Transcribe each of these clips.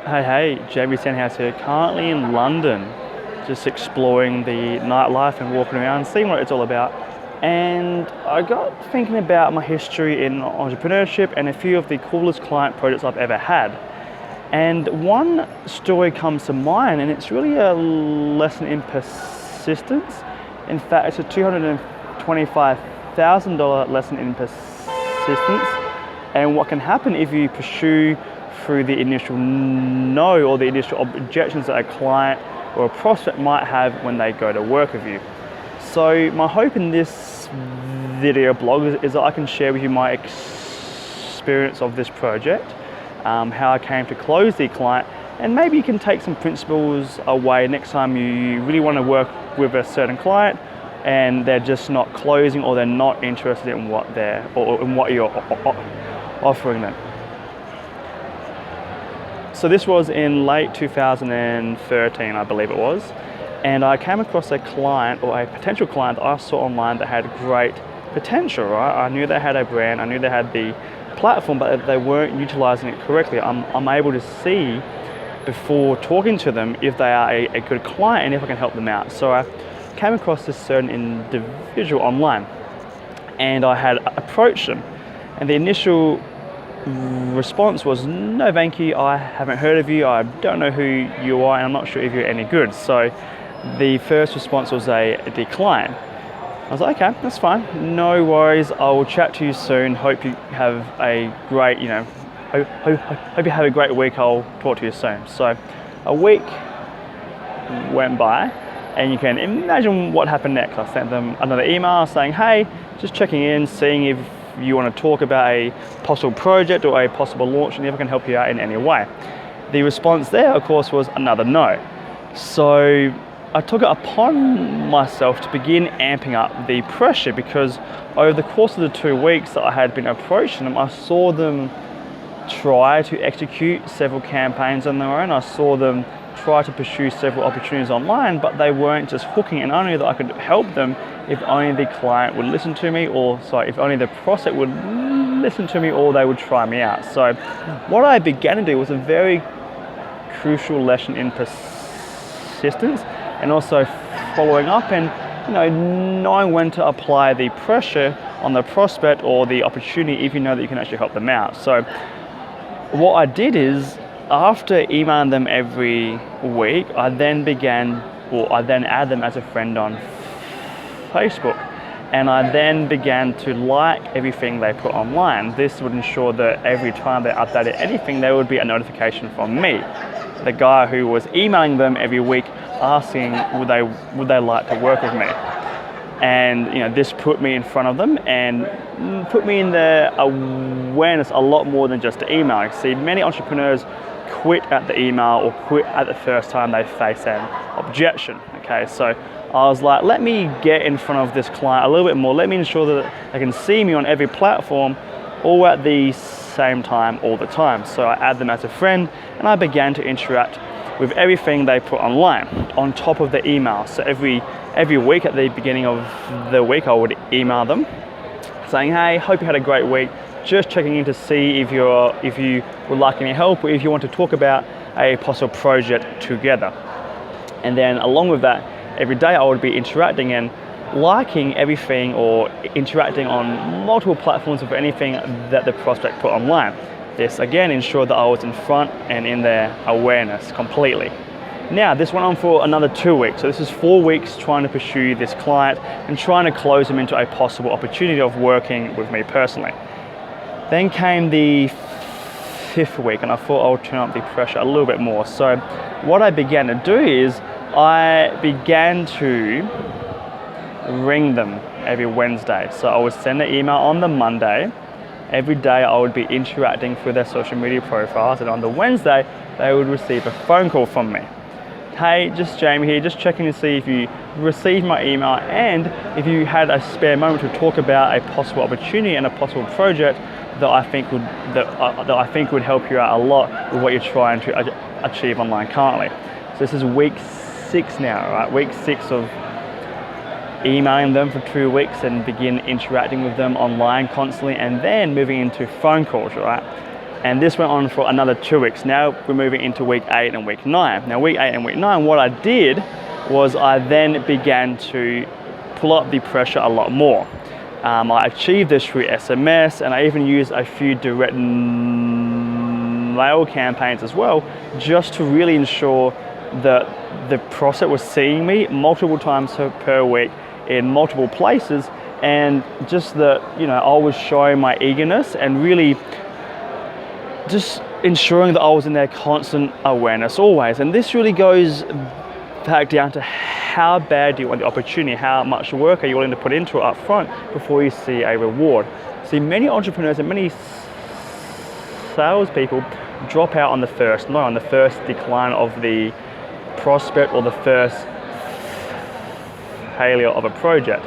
Hey, Jamie Stenhouse here, currently in London, just exploring the nightlife and walking around, seeing what it's all about. And I got thinking about my history in entrepreneurship and a few of the coolest client projects I've ever had. And one story comes to mind, and it's really a lesson in persistence. In fact, it's a $225,000 lesson in persistence and what can happen if you pursue through the initial no or the initial objections that a client or a prospect might have when they go to work with you. So my hope in this video blog is that I can share with you my experience of this project, how I came to close the client, and maybe you can take some principles away next time you really want to work with a certain client and they're just not closing or they're not interested in what you're offering them. So this was in late 2013, I believe it was, and I came across a client or a potential client that I saw online that had great potential, right? I knew they had a brand, I knew they had the platform, but they weren't utilizing it correctly. I'm able to see before talking to them if they are a good client and if I can help them out. So I came across this certain individual online and I had approached them, and the initial response was, no thank you, I haven't heard of you, I don't know who you are, and I'm not sure if you're any good. So the first response was a decline. I was like, okay, that's fine, no worries, I will chat to you soon, hope you have a great, hope you have a great week, I'll talk to you soon. So a week went by, and you can imagine what happened next. I sent them another email saying, hey, just checking in, seeing if you want to talk about a possible project or a possible launch and if I can help you out in any way. The response there, of course, was another no. So I took it upon myself to begin amping up the pressure, because over the course of the 2 weeks that I had been approaching them, I saw them try to execute several campaigns on their own. I saw them try to pursue several opportunities online, but they weren't just hooking, and I knew that I could help them if only the client would listen to me, if only the prospect would listen to me, or they would try me out. So what I began to do was a very crucial lesson in persistence, and also following up and knowing when to apply the pressure on the prospect or the opportunity if you know that you can actually help them out. So what I did is, after emailing them every week, I then added them as a friend on Facebook, and I then began to like everything they put online. This would ensure that every time they updated anything, there would be a notification from me, the guy who was emailing them every week asking would they like to work with me. And this put me in front of them and put me in the awareness a lot more than just the email. You see, many entrepreneurs quit at the email or quit at the first time they face an objection. Okay, so I was like, let me get in front of this client a little bit more. Let me ensure that they can see me on every platform all at the same time, all the time. So I add them as a friend, and I began to interact with everything they put online on top of the email. So every week at the beginning of the week, I would email them saying, hey, hope you had a great week. Just checking in to see if you would like any help, or if you want to talk about a possible project together. And then along with that, every day I would be interacting and liking everything or interacting on multiple platforms of anything that the prospect put online. This again ensured that I was in front and in their awareness completely. Now this went on for another 2 weeks. So this is 4 weeks trying to pursue this client and trying to close them into a possible opportunity of working with me personally. Then came the 5th week, and I thought I would turn up the pressure a little bit more. So what I began to do is I began to ring them every Wednesday. So I would send an email on the Monday. Every day I would be interacting through their social media profiles, and on the Wednesday they would receive a phone call from me. Hey, just Jamie here, just checking to see if you received my email and if you had a spare moment to talk about a possible opportunity and a possible project that I think would help you out a lot with what you're trying to achieve online currently. So this is week 6 now, right? Week 6 of emailing them for 2 weeks and begin interacting with them online constantly, and then moving into phone calls, right? And this went on for another 2 weeks. Now we're moving into week 8 and week 9. Now week 8 and week 9, what I did was I then began to pull up the pressure a lot more. I achieved this through SMS, and I even used a few direct mail campaigns as well, just to really ensure that the prospect was seeing me multiple times per week in multiple places, and just that, you know, I was showing my eagerness and really just ensuring that I was in their constant awareness always. And this really goes back down to how bad do you want the opportunity, how much work are you willing to put into it up front before you see a reward. See, many entrepreneurs and many salespeople drop out on the first decline of the prospect or the first failure of a project.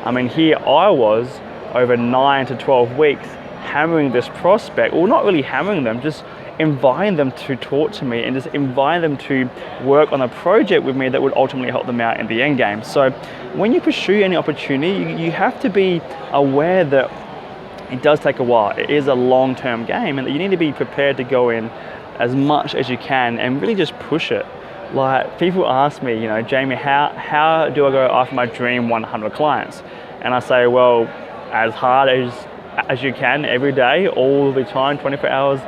I mean, here I was over 9 to 12 weeks hammering this prospect, or not really hammering them, just inviting them to talk to me and just inviting them to work on a project with me that would ultimately help them out in the end game. So when you pursue any opportunity, you have to be aware that it does take a while. It is a long-term game, and that you need to be prepared to go in as much as you can and really just push it. Like, people ask me, you know, Jamie, how do I go after my dream 100 clients? And I say, well, as hard as you can every day, all the time, 24 hours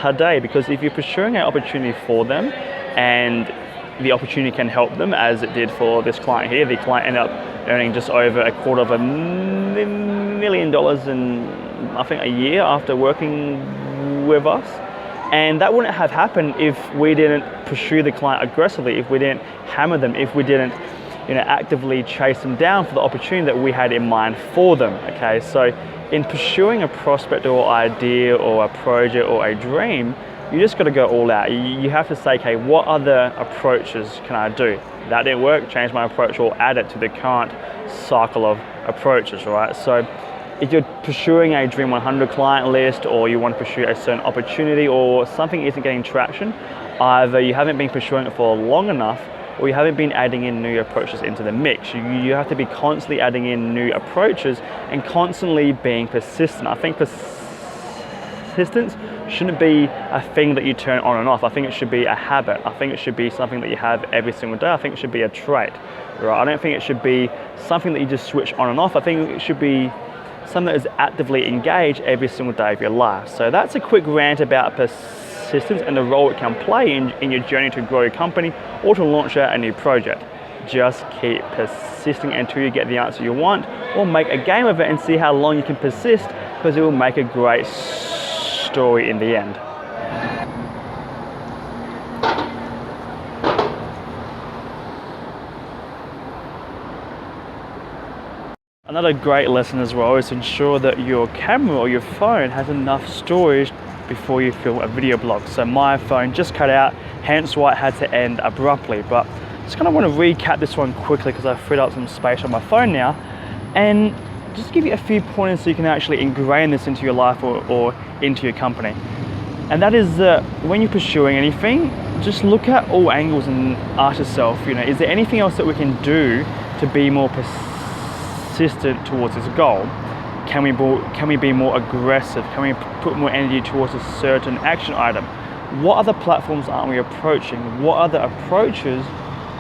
a day. Because if you're pursuing an opportunity for them and the opportunity can help them, as it did for this client here, the client ended up earning just over $250,000 in, I think, a year after working with us. And that wouldn't have happened if we didn't pursue the client aggressively, if we didn't hammer them, if we didn't, you know, actively chase them down for the opportunity that we had in mind for them. Okay, so in pursuing a prospect or idea or a project or a dream, you just got to go all out. You have to say, okay, what other approaches can I do? That didn't work, change my approach or add it to the current cycle of approaches, right? So if you're pursuing a Dream 100 client list, or you want to pursue a certain opportunity, or something isn't getting traction, either you haven't been pursuing it for long enough, or you haven't been adding in new approaches into the mix. You have to be constantly adding in new approaches and constantly being persistent. I think persistence shouldn't be a thing that you turn on and off. I think it should be a habit. I think it should be something that you have every single day. I think it should be a trait, right? I don't think it should be something that you just switch on and off. I think it should be something that is actively engaged every single day of your life. So that's a quick rant about persistence and the role it can play in your journey to grow your company or to launch out a new project. Just keep persisting until you get the answer you want, or make a game of it and see how long you can persist, because it will make a great story in the end. Another great lesson as well is to ensure that your camera or your phone has enough storage before you film a video blog. So my phone just cut out, hence why it had to end abruptly. But just kind of want to recap this one quickly because I've freed up some space on my phone now, and just give you a few pointers so you can actually ingrain this into your life or into your company. And that is that when you're pursuing anything, just look at all angles and ask yourself, you know, is there anything else that we can do to be more persistent towards this goal? Can we be more aggressive? Can we put more energy towards a certain action item? What other platforms aren't we approaching? What other approaches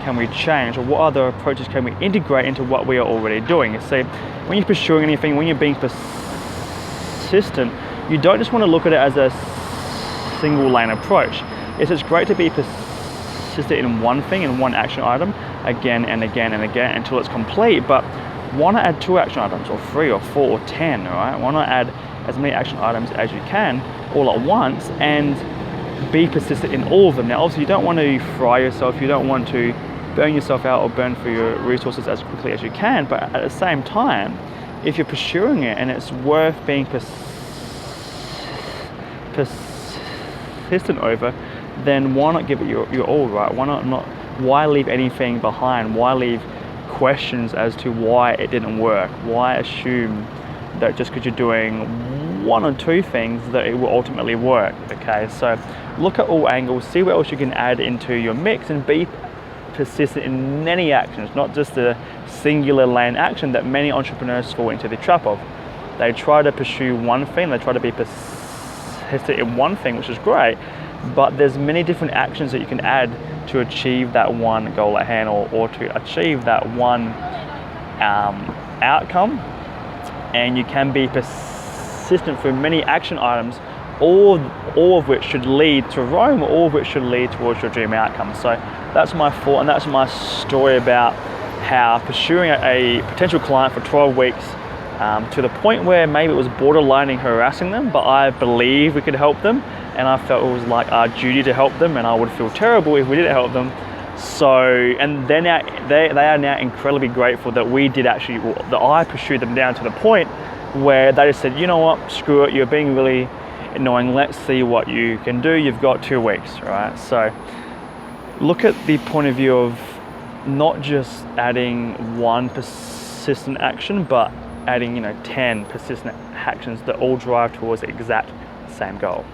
can we change? Or what other approaches can we integrate into what we are already doing? You see, when you're pursuing anything, when you're being persistent, you don't just want to look at it as a single lane approach. It's great to be persistent in one thing, in one action item, again and again and again until it's complete, but why not add 2 action items, or 3 or 4 or 10, all right? Why not add as many action items as you can all at once and be persistent in all of them? Now, obviously, you don't want to fry yourself, you don't want to burn yourself out or burn through your resources as quickly as you can, but at the same time, if you're pursuing it and it's worth being persistent over, then why not give it your all, right? Why leave anything behind? Why leave questions as to why it didn't work? Why assume that just because you're doing 1 or 2 things that it will ultimately work? Okay, so look at all angles, see what else you can add into your mix, and be persistent in many actions, not just a singular lane action that many entrepreneurs fall into the trap of. They try to pursue one thing, they try to be persistent persistent in one thing, which is great, but there's many different actions that you can add to achieve that one goal at hand, or to achieve that one outcome. And you can be persistent through many action items, all of which should lead to Rome, all of which should lead towards your dream outcome. So that's my thought, and that's my story about how pursuing a potential client for 12 weeks to the point where maybe it was borderlining harassing them, but I believe we could help them, and I felt it was like our duty to help them, and I would feel terrible if we didn't help them. So, and they're now, they are now incredibly grateful that we did actually, that I pursued them down to the point where they just said, you know what, screw it, you're being really annoying, let's see what you can do, you've got 2 weeks, right? So look at the point of view of not just adding one persistent action, but adding 10 persistent actions that all drive towards the exact same goal.